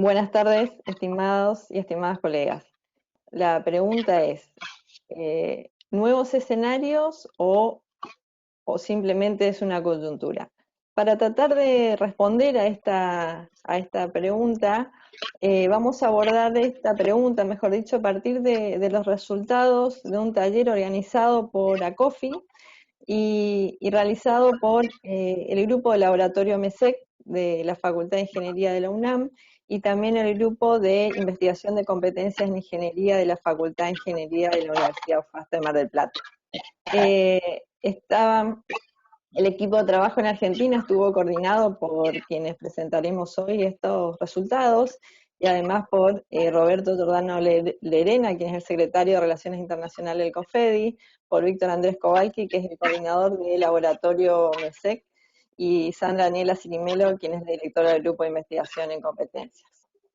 Buenas tardes, estimados y estimadas colegas. La pregunta es, ¿nuevos escenarios o simplemente es una coyuntura? Para tratar de responder a esta pregunta, vamos a abordar esta pregunta, mejor dicho, a partir de los resultados de un taller organizado por ACOFI y realizado por el grupo de laboratorio MESEC de la Facultad de Ingeniería de la UNAM y también el grupo de investigación de competencias en ingeniería de la Facultad de Ingeniería de la Universidad UFASTA de Mar del Plata. El equipo de trabajo en Argentina estuvo coordinado por quienes presentaremos hoy estos resultados y además por Roberto Giordano Lerena, quien es el secretario de Relaciones Internacionales del CONFEDI, por Víctor Andrés Kowalski, que es el coordinador del laboratorio MESEC, y Sandra Daniela Cirimelo, quien es la directora del grupo de investigación en competencias.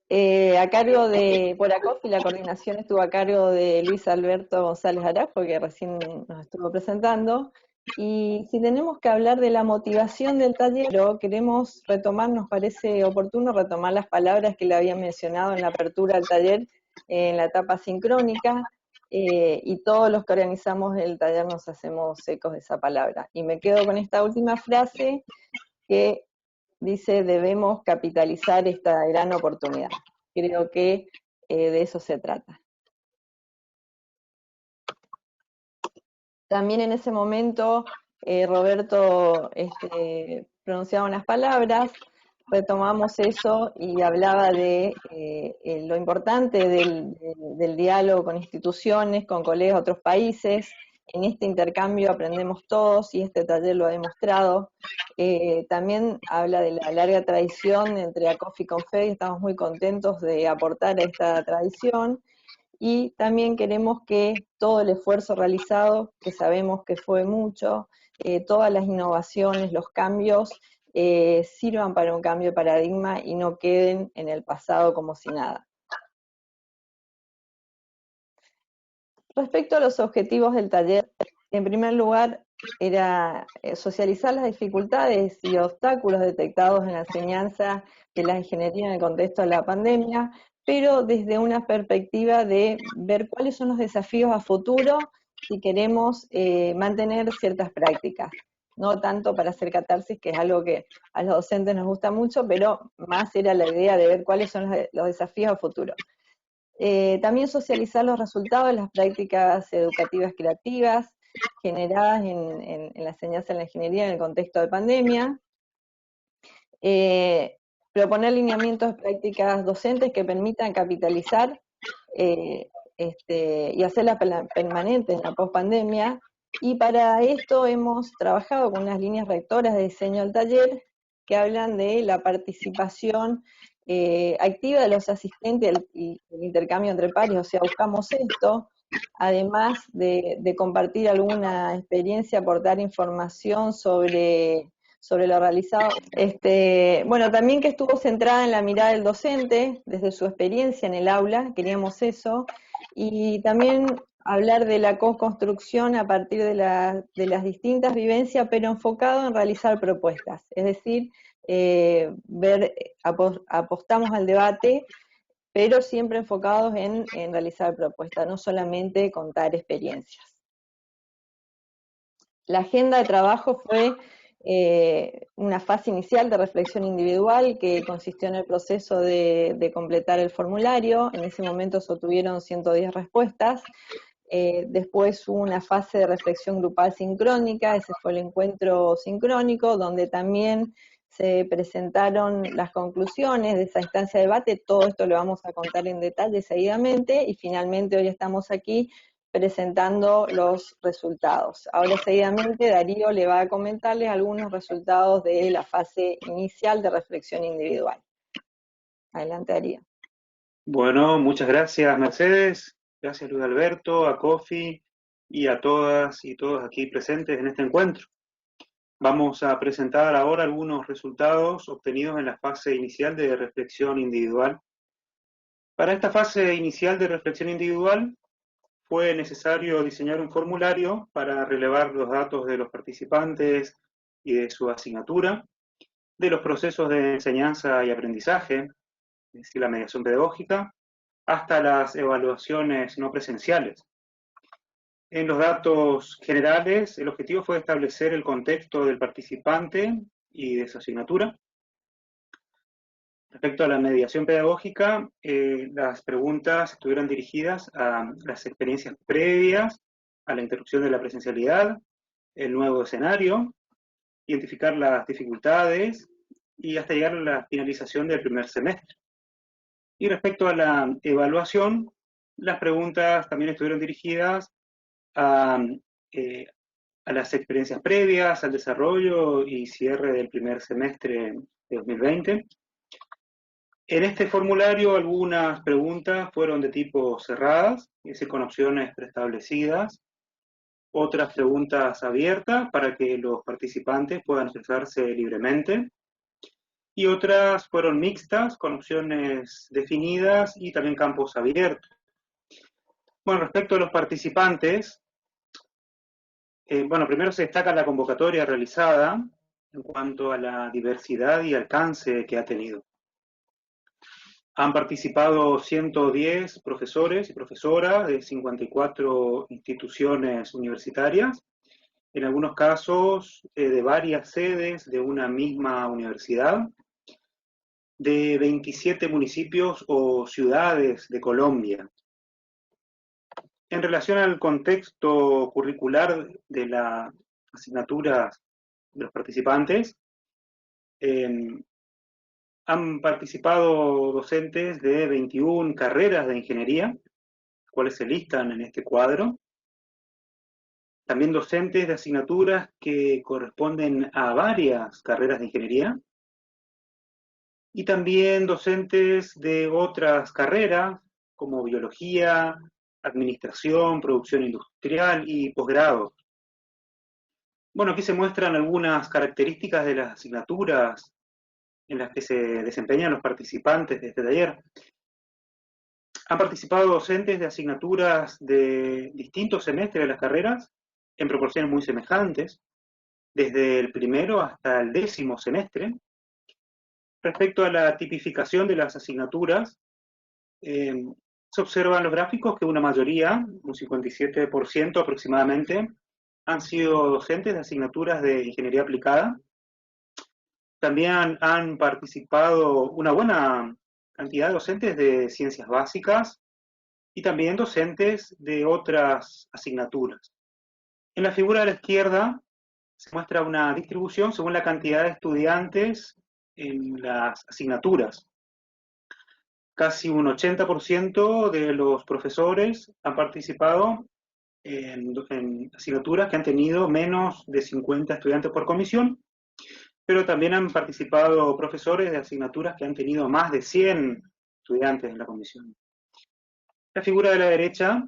A cargo por ACOFI, la coordinación estuvo a cargo de Luis Alberto González Arajo, que recién nos estuvo presentando. Y si tenemos que hablar de la motivación del taller, queremos retomar, nos parece oportuno retomar las palabras que le había mencionado en la apertura del taller, en la etapa sincrónica, y todos los que organizamos el taller nos hacemos ecos de esa palabra. Y me quedo con esta última frase que dice: debemos capitalizar esta gran oportunidad. Creo que de eso se trata. También en ese momento Roberto pronunciaba unas palabras, retomamos eso y hablaba de lo importante del diálogo con instituciones, con colegas de otros países. En este intercambio aprendemos todos y este taller lo ha demostrado. También habla de la larga tradición entre ACOFI y CONFEDI, estamos muy contentos de aportar a esta tradición. Y también queremos que todo el esfuerzo realizado, que sabemos que fue mucho, todas las innovaciones, los cambios, sirvan para un cambio de paradigma y no queden en el pasado como si nada. Respecto a los objetivos del taller, en primer lugar era socializar las dificultades y obstáculos detectados en la enseñanza de la ingeniería en el contexto de la pandemia, pero desde una perspectiva de ver cuáles son los desafíos a futuro si queremos mantener ciertas prácticas. No tanto para hacer catarsis, que es algo que a los docentes nos gusta mucho, pero más era la idea de ver cuáles son los desafíos a futuro. También socializar los resultados de las prácticas educativas creativas generadas en la enseñanza de la ingeniería en el contexto de pandemia. Proponer lineamientos de prácticas docentes que permitan capitalizar y hacerlas permanentes en la pospandemia. Y para esto hemos trabajado con unas líneas rectoras de diseño del taller que hablan de la participación activa de los asistentes y el intercambio entre pares, o sea, buscamos esto, además de compartir alguna experiencia, aportar información sobre lo realizado. Bueno, también que estuvo centrada en la mirada del docente, desde su experiencia en el aula, queríamos eso, y también hablar de la co-construcción a partir de las distintas vivencias, pero enfocado en realizar propuestas, es decir, apostamos al debate, pero siempre enfocados en realizar propuestas, no solamente contar experiencias. La agenda de trabajo fue una fase inicial de reflexión individual que consistió en el proceso de completar el formulario. En ese momento se obtuvieron 110 respuestas. Después hubo una fase de reflexión grupal sincrónica, ese fue el encuentro sincrónico, donde también se presentaron las conclusiones de esa instancia de debate. Todo esto lo vamos a contar en detalle seguidamente, y finalmente hoy estamos aquí presentando los resultados. Ahora seguidamente Darío le va a comentarles algunos resultados de la fase inicial de reflexión individual. Adelante, Darío. Bueno, muchas gracias, Mercedes. Gracias, Luis Alberto, a COFI y a todas y todos aquí presentes en este encuentro. Vamos a presentar ahora algunos resultados obtenidos en la fase inicial de reflexión individual. Para esta fase inicial de reflexión individual fue necesario diseñar un formulario para relevar los datos de los participantes y de su asignatura, de los procesos de enseñanza y aprendizaje, es decir, la mediación pedagógica, hasta las evaluaciones no presenciales. En los datos generales, el objetivo fue establecer el contexto del participante y de su asignatura. Respecto a la mediación pedagógica, las preguntas estuvieron dirigidas a las experiencias previas a la interrupción de la presencialidad, el nuevo escenario, identificar las dificultades y hasta llegar a la finalización del primer semestre. Y respecto a la evaluación, las preguntas también estuvieron dirigidas a, a las experiencias previas, al desarrollo y cierre del primer semestre de 2020. En este formulario algunas preguntas fueron de tipo cerradas, es decir, con opciones preestablecidas, otras preguntas abiertas para que los participantes puedan expresarse libremente, y otras fueron mixtas, con opciones definidas y también campos abiertos. Bueno, respecto a los participantes, primero se destaca la convocatoria realizada en cuanto a la diversidad y alcance que ha tenido. Han participado 110 profesores y profesoras de 54 instituciones universitarias, en algunos casos de varias sedes de una misma universidad, de 27 municipios o ciudades de Colombia. En relación al contexto curricular de las asignaturas de los participantes, han participado docentes de 21 carreras de ingeniería, cuales se listan en este cuadro. También docentes de asignaturas que corresponden a varias carreras de ingeniería. Y también docentes de otras carreras, como biología, administración, producción industrial y posgrado. Bueno, aquí se muestran algunas características de las asignaturas en las que se desempeñan los participantes de este taller. Han participado docentes de asignaturas de distintos semestres de las carreras, en proporciones muy semejantes, desde el primero hasta el 10º semestre. Respecto a la tipificación de las asignaturas, se observan los gráficos que una mayoría, un 57% aproximadamente, han sido docentes de asignaturas de ingeniería aplicada. También han participado una buena cantidad de docentes de ciencias básicas y también docentes de otras asignaturas. En la figura de la izquierda se muestra una distribución según la cantidad de estudiantes en las asignaturas. Casi un 80% de los profesores han participado en asignaturas que han tenido menos de 50 estudiantes por comisión, pero también han participado profesores de asignaturas que han tenido más de 100 estudiantes en la comisión. La figura de la derecha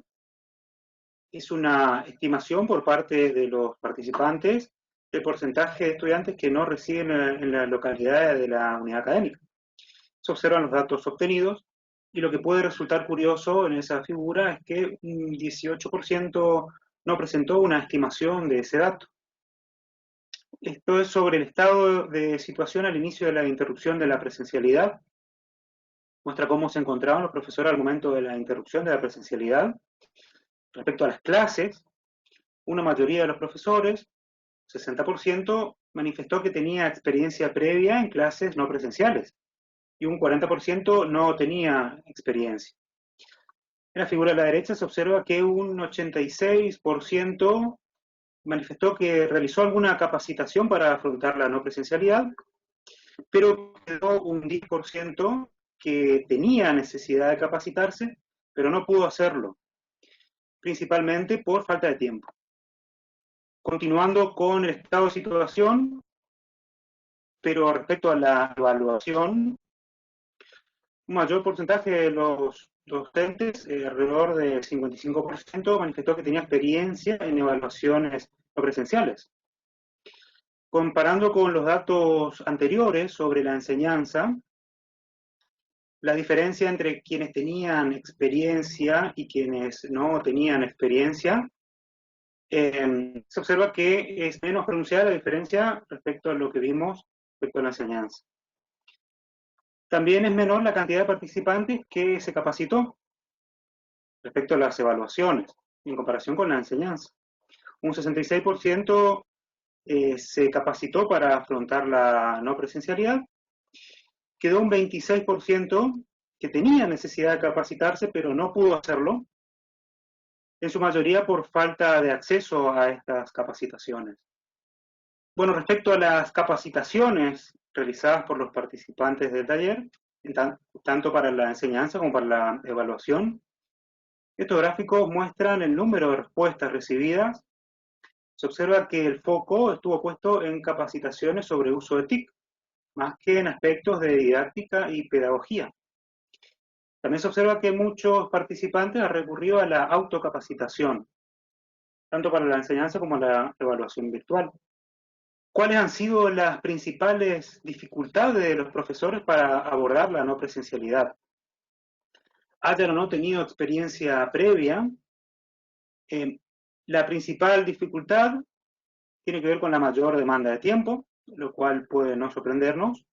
es una estimación por parte de los participantes del porcentaje de estudiantes que no residen en la localidad de la unidad académica. Se observan los datos obtenidos y lo que puede resultar curioso en esa figura es que un 18% no presentó una estimación de ese dato. Esto es sobre el estado de situación al inicio de la interrupción de la presencialidad. Muestra cómo se encontraban los profesores al momento de la interrupción de la presencialidad. Respecto a las clases, una mayoría de los profesores, 60%, manifestó que tenía experiencia previa en clases no presenciales y un 40% no tenía experiencia. En la figura de la derecha se observa que un 86% manifestó que realizó alguna capacitación para afrontar la no presencialidad, pero quedó un 10% que tenía necesidad de capacitarse, pero no pudo hacerlo, principalmente por falta de tiempo. Continuando con el estado de situación, pero respecto a la evaluación, un mayor porcentaje de los docentes, alrededor del 55%, manifestó que tenía experiencia en evaluaciones no presenciales. Comparando con los datos anteriores sobre la enseñanza, la diferencia entre quienes tenían experiencia y quienes no tenían experiencia, se observa que es menos pronunciada la diferencia respecto a lo que vimos respecto a la enseñanza. También es menor la cantidad de participantes que se capacitó respecto a las evaluaciones en comparación con la enseñanza. Un 66% se capacitó para afrontar la no presencialidad, quedó un 26% que tenía necesidad de capacitarse pero no pudo hacerlo, en su mayoría por falta de acceso a estas capacitaciones. Bueno, respecto a las capacitaciones realizadas por los participantes del taller, tanto para la enseñanza como para la evaluación, estos gráficos muestran el número de respuestas recibidas. Se observa que el foco estuvo puesto en capacitaciones sobre uso de TIC, más que en aspectos de didáctica y pedagogía. También se observa que muchos participantes han recurrido a la autocapacitación, tanto para la enseñanza como la evaluación virtual. ¿Cuáles han sido las principales dificultades de los profesores para abordar la no presencialidad? Hayan o no tenido experiencia previa, la principal dificultad tiene que ver con la mayor demanda de tiempo, lo cual puede no sorprendernos.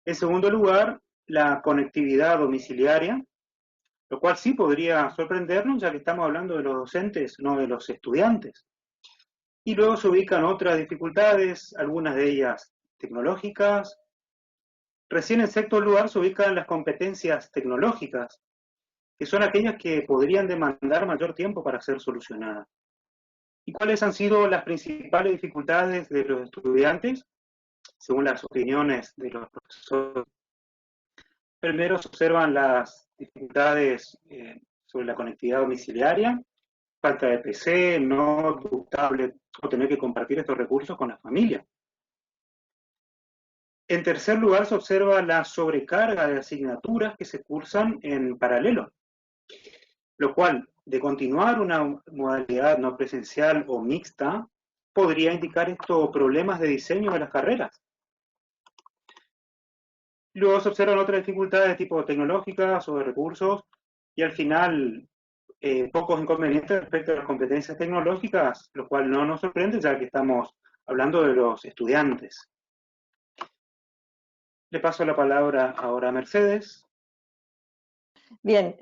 En segundo lugar, la conectividad domiciliaria, lo cual sí podría sorprendernos, ya que estamos hablando de los docentes, no de los estudiantes. Y luego se ubican otras dificultades, algunas de ellas tecnológicas. Recién en sexto lugar se ubican las competencias tecnológicas, que son aquellas que podrían demandar mayor tiempo para ser solucionadas. ¿Y cuáles han sido las principales dificultades de los estudiantes? Según las opiniones de los profesores, primero se observan las dificultades sobre la conectividad domiciliaria, falta de PC, notebook, tablet, o tener que compartir estos recursos con la familia. En tercer lugar, se observa la sobrecarga de asignaturas que se cursan en paralelo, lo cual, de continuar una modalidad no presencial o mixta, podría indicar estos problemas de diseño de las carreras. Luego se observan otras dificultades de tipo tecnológicas o de recursos, y al final pocos inconvenientes respecto a las competencias tecnológicas, lo cual no nos sorprende ya que estamos hablando de los estudiantes. Le paso la palabra ahora a Mercedes. Bien,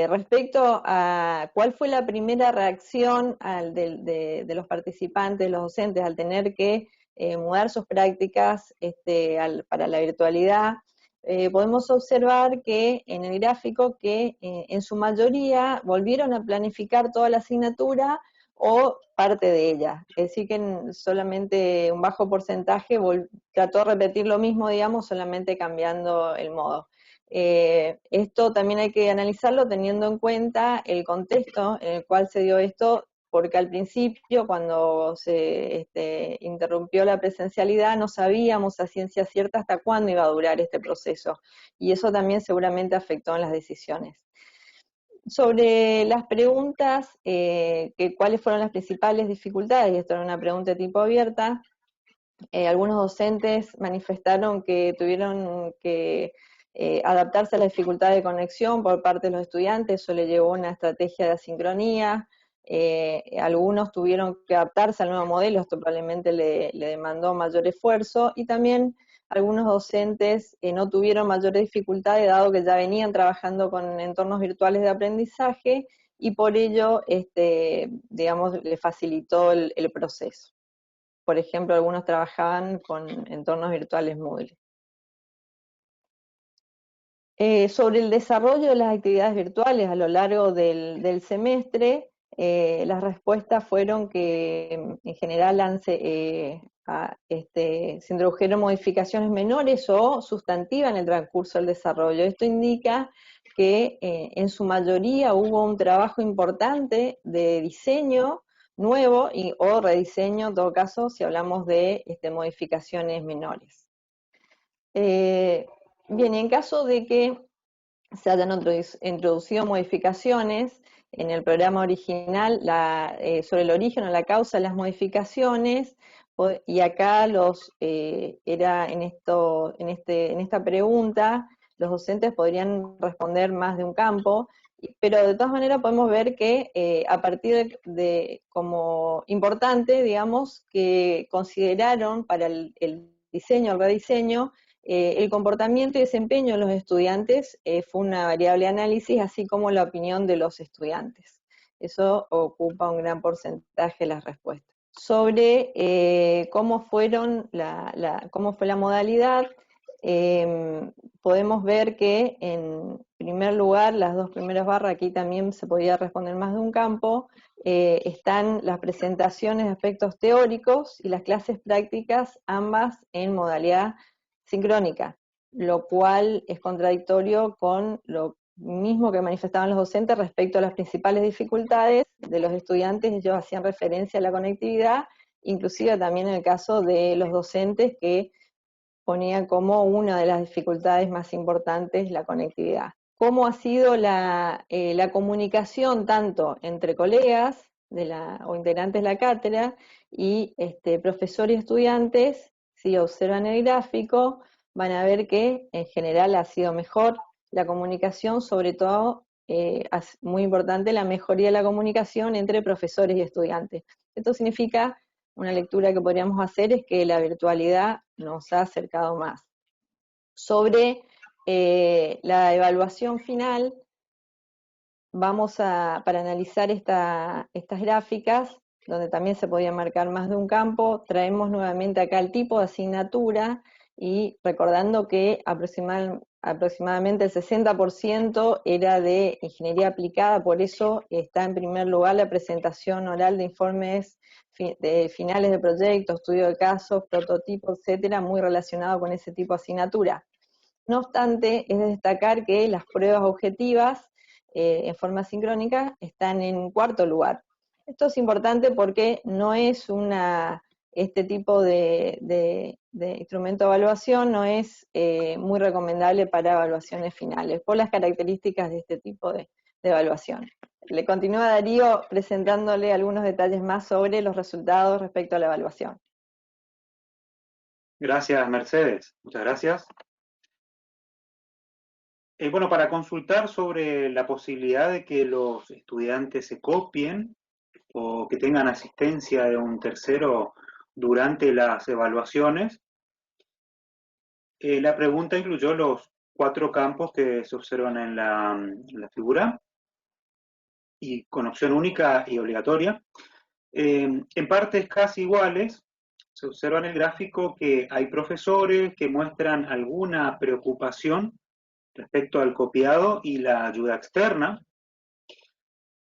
respecto a cuál fue la primera reacción de los participantes, de los docentes, al tener que mudar sus prácticas para la virtualidad, podemos observar que en el gráfico que en su mayoría volvieron a planificar toda la asignatura o parte de ella. Es decir, que solamente un bajo porcentaje trató de repetir lo mismo, digamos, solamente cambiando el modo. Esto también hay que analizarlo teniendo en cuenta el contexto en el cual se dio esto, porque al principio, cuando se interrumpió la presencialidad, no sabíamos a ciencia cierta hasta cuándo iba a durar este proceso, y eso también seguramente afectó en las decisiones. Sobre las preguntas, cuáles fueron las principales dificultades, y esto era una pregunta de tipo abierta, algunos docentes manifestaron que tuvieron que adaptarse a la dificultad de conexión por parte de los estudiantes, eso le llevó a una estrategia de asincronía. Algunos tuvieron que adaptarse al nuevo modelo, esto probablemente le demandó mayor esfuerzo, y también algunos docentes no tuvieron mayores dificultades, dado que ya venían trabajando con entornos virtuales de aprendizaje, y por ello, digamos, le facilitó el proceso. Por ejemplo, algunos trabajaban con entornos virtuales Moodle. Sobre el desarrollo de las actividades virtuales a lo largo del semestre, las respuestas fueron que en general se introdujeron modificaciones menores o sustantivas en el transcurso del desarrollo. Esto indica que en su mayoría hubo un trabajo importante de diseño nuevo o rediseño, en todo caso, si hablamos de modificaciones menores. Bien, y en caso de que se hayan introducido modificaciones en el programa original sobre el origen o la causa de las modificaciones, y acá era en esta pregunta, los docentes podrían responder más de un campo, pero de todas maneras podemos ver que a partir de como importante, digamos, que consideraron para el diseño, el rediseño, El comportamiento y desempeño de los estudiantes fue una variable de análisis, así como la opinión de los estudiantes. Eso ocupa un gran porcentaje de las respuestas. Sobre cómo fue la modalidad, podemos ver que en primer lugar, las dos primeras barras, aquí también se podía responder más de un campo, están las presentaciones de aspectos teóricos y las clases prácticas, ambas en modalidad sincrónica, lo cual es contradictorio con lo mismo que manifestaban los docentes respecto a las principales dificultades de los estudiantes. Ellos hacían referencia a la conectividad, inclusive también en el caso de los docentes que ponían como una de las dificultades más importantes la conectividad. ¿Cómo ha sido la comunicación tanto entre colegas o integrantes de la cátedra y profesores y estudiantes? Si observan el gráfico, van a ver que en general ha sido mejor la comunicación, sobre todo, muy importante, la mejoría de la comunicación entre profesores y estudiantes. Esto significa, una lectura que podríamos hacer es que la virtualidad nos ha acercado más. Sobre la evaluación final, para analizar estas gráficas, donde también se podía marcar más de un campo, traemos nuevamente acá el tipo de asignatura y recordando que aproximadamente el 60% era de ingeniería aplicada, por eso está en primer lugar la presentación oral de informes de finales de proyectos, estudio de casos, prototipos, etcétera, muy relacionado con ese tipo de asignatura. No obstante, es de destacar que las pruebas objetivas en forma sincrónica están en cuarto lugar. Esto es importante porque no es este tipo de instrumento de evaluación no es muy recomendable para evaluaciones finales, por las características de este tipo de evaluación. Le continúa Darío presentándole algunos detalles más sobre los resultados respecto a la evaluación. Gracias, Mercedes. Muchas gracias. Bueno, para consultar sobre la posibilidad de que los estudiantes se copien o que tengan asistencia de un tercero durante las evaluaciones, la pregunta incluyó los 4 campos que se observan en la figura, y con opción única y obligatoria. En partes casi iguales, se observa en el gráfico que hay profesores que muestran alguna preocupación respecto al copiado y la ayuda externa.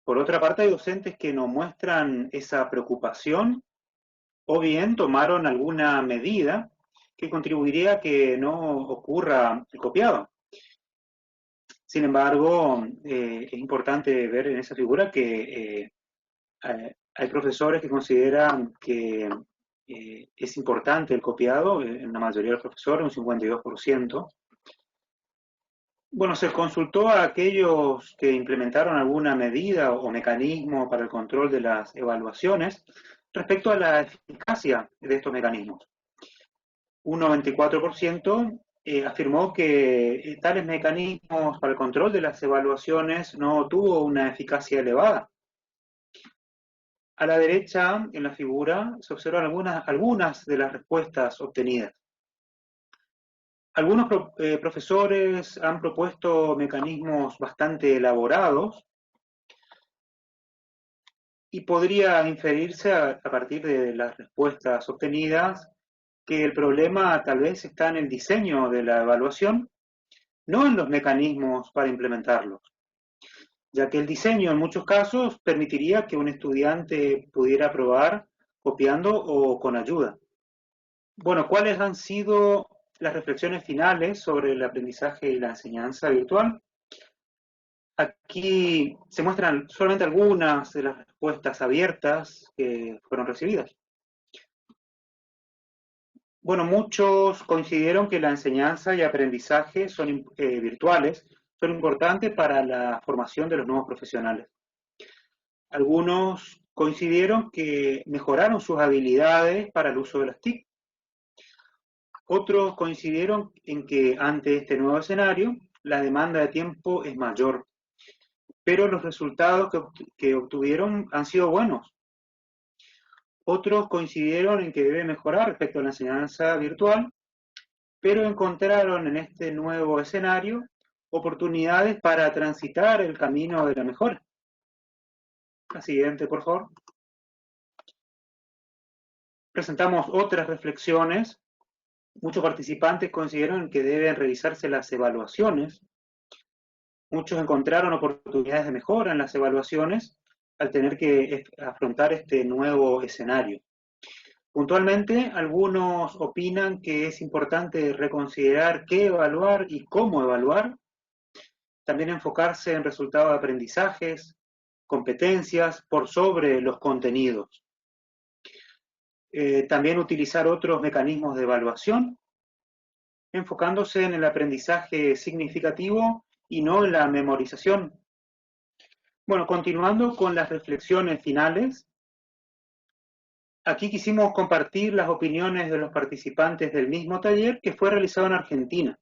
Por otra parte, hay docentes que no muestran esa preocupación o bien tomaron alguna medida que contribuiría a que no ocurra el copiado. Sin embargo, es importante ver en esa figura que hay profesores que consideran que es importante el copiado, en la mayoría de los profesores, un 52%. Bueno, se consultó a aquellos que implementaron alguna medida o mecanismo para el control de las evaluaciones respecto a la eficacia de estos mecanismos. Un 94% afirmó que tales mecanismos para el control de las evaluaciones no tuvo una eficacia elevada. A la derecha, en la figura, se observan algunas de las respuestas obtenidas. Algunos profesores han propuesto mecanismos bastante elaborados y podría inferirse a partir de las respuestas obtenidas que el problema tal vez está en el diseño de la evaluación, no en los mecanismos para implementarlos, ya que el diseño en muchos casos permitiría que un estudiante pudiera probar copiando o con ayuda. Bueno, ¿cuáles han sido las reflexiones finales sobre el aprendizaje y la enseñanza virtual? Aquí se muestran solamente algunas de las respuestas abiertas que fueron recibidas. Bueno, muchos coincidieron que la enseñanza y aprendizaje virtuales son importantes para la formación de los nuevos profesionales. Algunos coincidieron que mejoraron sus habilidades para el uso de las TIC. Otros coincidieron en que ante este nuevo escenario, la demanda de tiempo es mayor, pero los resultados que obtuvieron han sido buenos. Otros coincidieron en que debe mejorar respecto a la enseñanza virtual, pero encontraron en este nuevo escenario oportunidades para transitar el camino de la mejora. La siguiente, por favor. Presentamos otras reflexiones. Muchos participantes consideran que deben revisarse las evaluaciones. Muchos encontraron oportunidades de mejora en las evaluaciones al tener que afrontar este nuevo escenario. Puntualmente, algunos opinan que es importante reconsiderar qué evaluar y cómo evaluar, también enfocarse en resultados de aprendizajes, competencias, por sobre los contenidos. También utilizar otros mecanismos de evaluación, enfocándose en el aprendizaje significativo y no en la memorización. Bueno, continuando con las reflexiones finales, aquí quisimos compartir las opiniones de los participantes del mismo taller que fue realizado en Argentina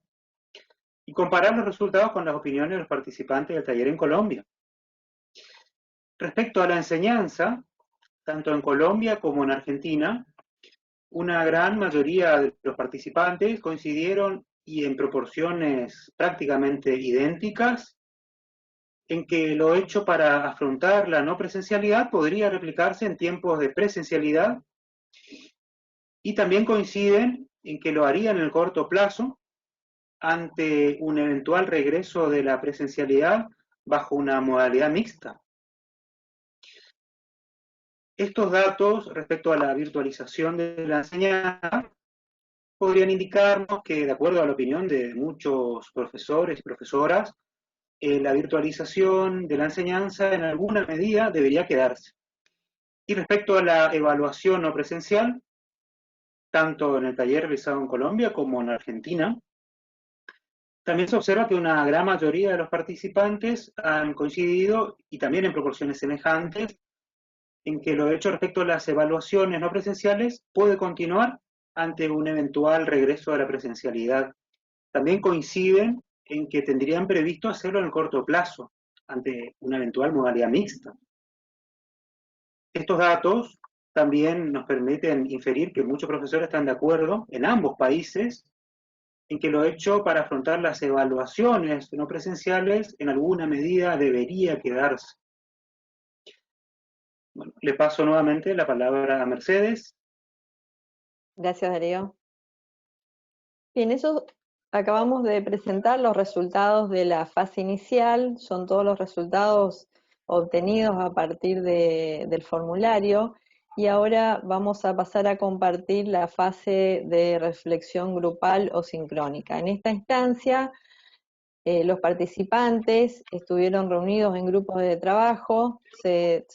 y comparar los resultados con las opiniones de los participantes del taller en Colombia. Respecto a la enseñanza, tanto en Colombia como en Argentina, una gran mayoría de los participantes coincidieron, y en proporciones prácticamente idénticas, en que lo hecho para afrontar la no presencialidad podría replicarse en tiempos de presencialidad, y también coinciden en que lo harían en el corto plazo ante un eventual regreso de la presencialidad bajo una modalidad mixta. Estos datos respecto a la virtualización de la enseñanza podrían indicarnos que, de acuerdo a la opinión de muchos profesores y profesoras, la virtualización de la enseñanza en alguna medida debería quedarse. Y respecto a la evaluación no presencial, tanto en el taller realizado en Colombia como en Argentina, también se observa que una gran mayoría de los participantes han coincidido, y también en proporciones semejantes, en que lo hecho respecto a las evaluaciones no presenciales puede continuar ante un eventual regreso a la presencialidad. También coinciden en que tendrían previsto hacerlo en el corto plazo, ante una eventual modalidad mixta. Estos datos también nos permiten inferir que muchos profesores están de acuerdo en ambos países en que lo hecho para afrontar las evaluaciones no presenciales en alguna medida debería quedarse. Bueno, le paso nuevamente la palabra a Mercedes. Gracias, Darío. Bien, eso acabamos de presentar los resultados de la fase inicial, son todos los resultados obtenidos a partir del formulario, y ahora vamos a pasar a compartir la fase de reflexión grupal o sincrónica. En esta instancia, los participantes estuvieron reunidos en grupos de trabajo, se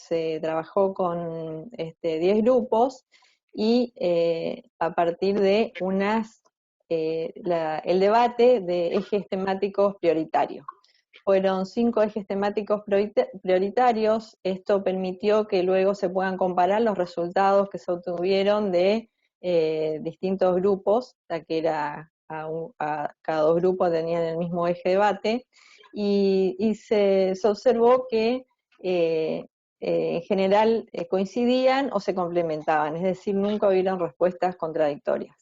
trabajó con 10 grupos, y a partir de el debate de ejes temáticos prioritarios. Fueron 5 ejes temáticos prioritarios. Esto permitió que luego se puedan comparar los resultados que se obtuvieron de distintos grupos, ya que era cada 2 grupos tenían el mismo eje debate, y se observó que en general coincidían o se complementaban, es decir, nunca hubieron respuestas contradictorias.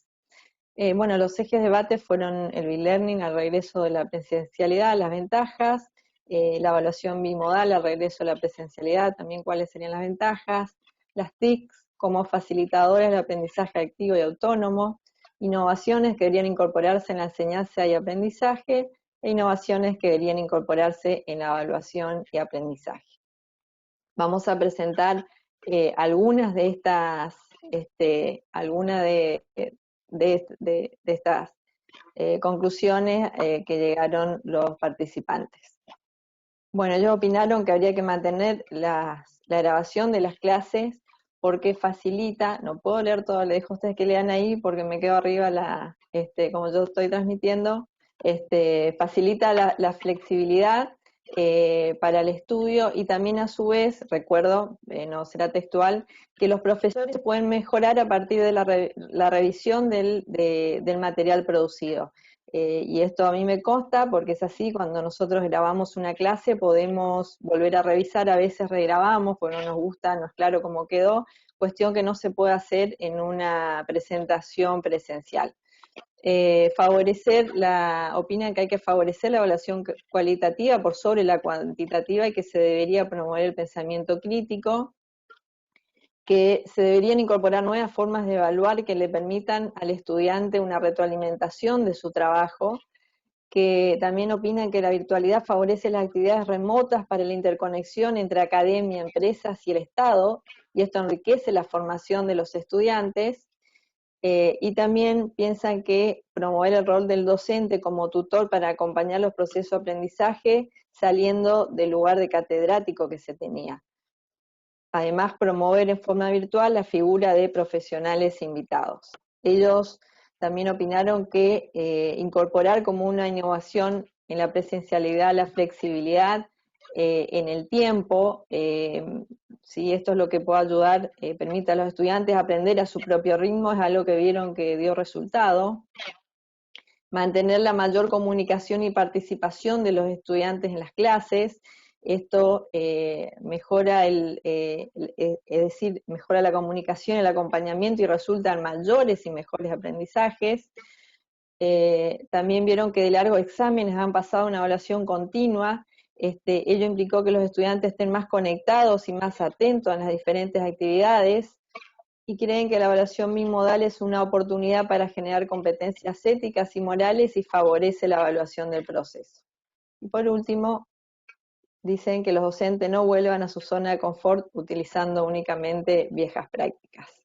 Bueno, los ejes de debate fueron el B-Learning al regreso de la presencialidad, las ventajas, la evaluación bimodal al regreso de la presencialidad, también cuáles serían las ventajas, las TICs como facilitadores del aprendizaje activo y autónomo, innovaciones que deberían incorporarse en la enseñanza y aprendizaje, e innovaciones que deberían incorporarse en la evaluación y aprendizaje. Vamos a presentar algunas de estas, de estas conclusiones que llegaron los participantes. Bueno, ellos opinaron que habría que mantener la grabación de las clases porque facilita, no puedo leer todo, le dejo a ustedes que lean ahí porque me quedo arriba como yo estoy transmitiendo, facilita la flexibilidad para el estudio, y también a su vez, recuerdo, no será textual, que los profesores pueden mejorar a partir de la revisión del material producido. Y esto a mí me consta porque es así, cuando nosotros grabamos una clase podemos volver a revisar, a veces regrabamos porque no nos gusta, no es claro cómo quedó, cuestión que no se puede hacer en una presentación presencial. opinan que hay que favorecer la evaluación cualitativa por sobre la cuantitativa y que se debería promover el pensamiento crítico, que se deberían incorporar nuevas formas de evaluar que le permitan al estudiante una retroalimentación de su trabajo, que también opinan que la virtualidad favorece las actividades remotas para la interconexión entre academia, empresas y el Estado, y esto enriquece la formación de los estudiantes, y también piensan que promover el rol del docente como tutor para acompañar los procesos de aprendizaje saliendo del lugar de catedrático que se tenía. Además, promover en forma virtual la figura de profesionales invitados. Ellos también opinaron que incorporar como una innovación en la presencialidad la flexibilidad en el tiempo, si esto es lo que puede ayudar, permite a los estudiantes aprender a su propio ritmo, es algo que vieron que dio resultado. Mantener la mayor comunicación y participación de los estudiantes en las clases, esto mejora mejora la comunicación, el acompañamiento y resulta en mayores y mejores aprendizajes. También vieron que de largos exámenes han pasado a una evaluación continua. Ello implicó que los estudiantes estén más conectados y más atentos a las diferentes actividades, y creen que la evaluación bimodal es una oportunidad para generar competencias éticas y morales y favorece la evaluación del proceso. Y por último, dicen que los docentes no vuelvan a su zona de confort utilizando únicamente viejas prácticas.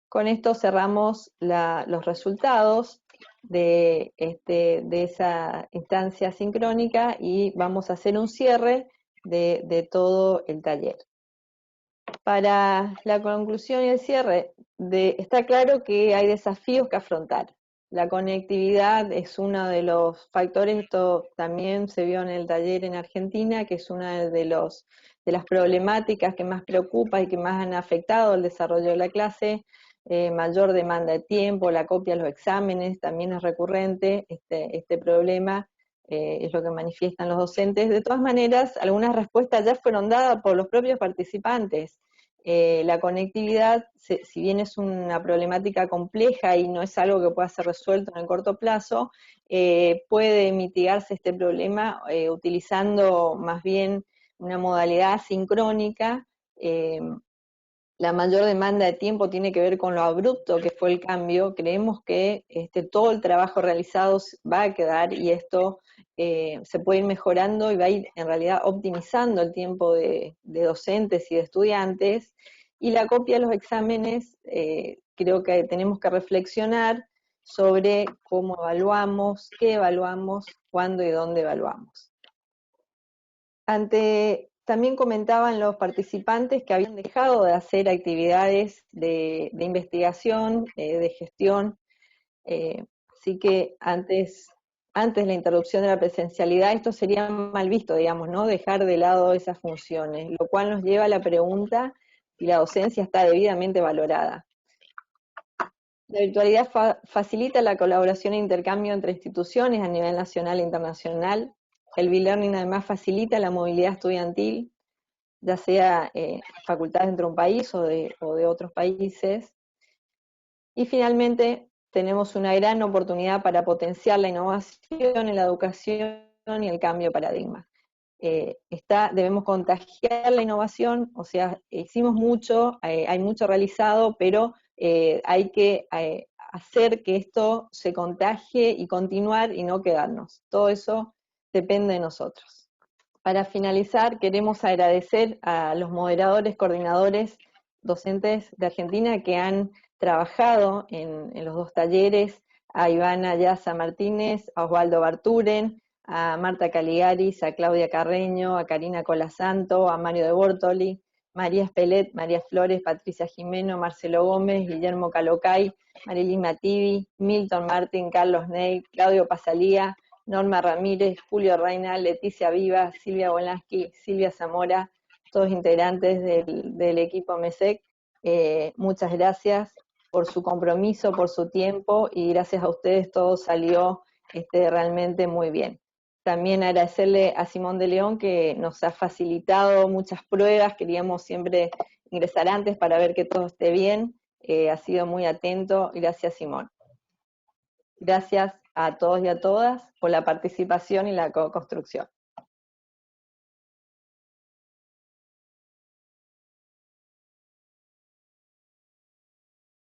Con esto cerramos los resultados de esa instancia sincrónica y vamos a hacer un cierre de todo el taller. Para la conclusión y el cierre, está claro que hay desafíos que afrontar. La conectividad es uno de los factores, esto también se vio en el taller en Argentina, que es una de las problemáticas que más preocupa y que más han afectado el desarrollo de la clase. Mayor demanda de tiempo, la copia de los exámenes, también es recurrente este problema, es lo que manifiestan los docentes. De todas maneras, algunas respuestas ya fueron dadas por los propios participantes. La conectividad, si bien es una problemática compleja y no es algo que pueda ser resuelto en el corto plazo, puede mitigarse este problema utilizando más bien una modalidad asincrónica. La mayor demanda de tiempo tiene que ver con lo abrupto que fue el cambio. Creemos que todo el trabajo realizado va a quedar y esto se puede ir mejorando y va a ir en realidad optimizando el tiempo de docentes y de estudiantes. Y la copia de los exámenes, creo que tenemos que reflexionar sobre cómo evaluamos, qué evaluamos, cuándo y dónde evaluamos. También comentaban los participantes que habían dejado de hacer actividades de investigación, de gestión, así que antes de la interrupción de la presencialidad, esto sería mal visto, digamos, ¿no? Dejar de lado esas funciones, lo cual nos lleva a la pregunta si la docencia está debidamente valorada. La virtualidad facilita la colaboración e intercambio entre instituciones a nivel nacional e internacional. El B-Learning además facilita la movilidad estudiantil, ya sea facultades dentro de un país o de otros países. Y finalmente, tenemos una gran oportunidad para potenciar la innovación en la educación y el cambio de paradigma. Debemos contagiar la innovación, o sea, hicimos mucho, hay mucho realizado, pero hay que hacer que esto se contagie y continuar y no quedarnos. Todo eso depende de nosotros. Para finalizar, queremos agradecer a los moderadores, coordinadores, docentes de Argentina que han trabajado en los dos talleres, a Ivana Yaza Martínez, a Osvaldo Barturen, a Marta Caligaris, a Claudia Carreño, a Karina Colasanto, a Mario de Bortoli, María Espelet, María Flores, Patricia Jimeno, Marcelo Gómez, Guillermo Calocay, Marilyn Mativi, Milton Martín, Carlos Ney, Claudio Pasalía, Norma Ramírez, Julio Reina, Leticia Viva, Silvia Bolansky, Silvia Zamora, todos integrantes del equipo MESEC. Muchas gracias por su compromiso, por su tiempo, y gracias a ustedes todo salió realmente muy bien. También agradecerle a Simón de León que nos ha facilitado muchas pruebas, queríamos siempre ingresar antes para ver que todo esté bien, ha sido muy atento, gracias Simón. Gracias a todos y a todas por la participación y la co-construcción.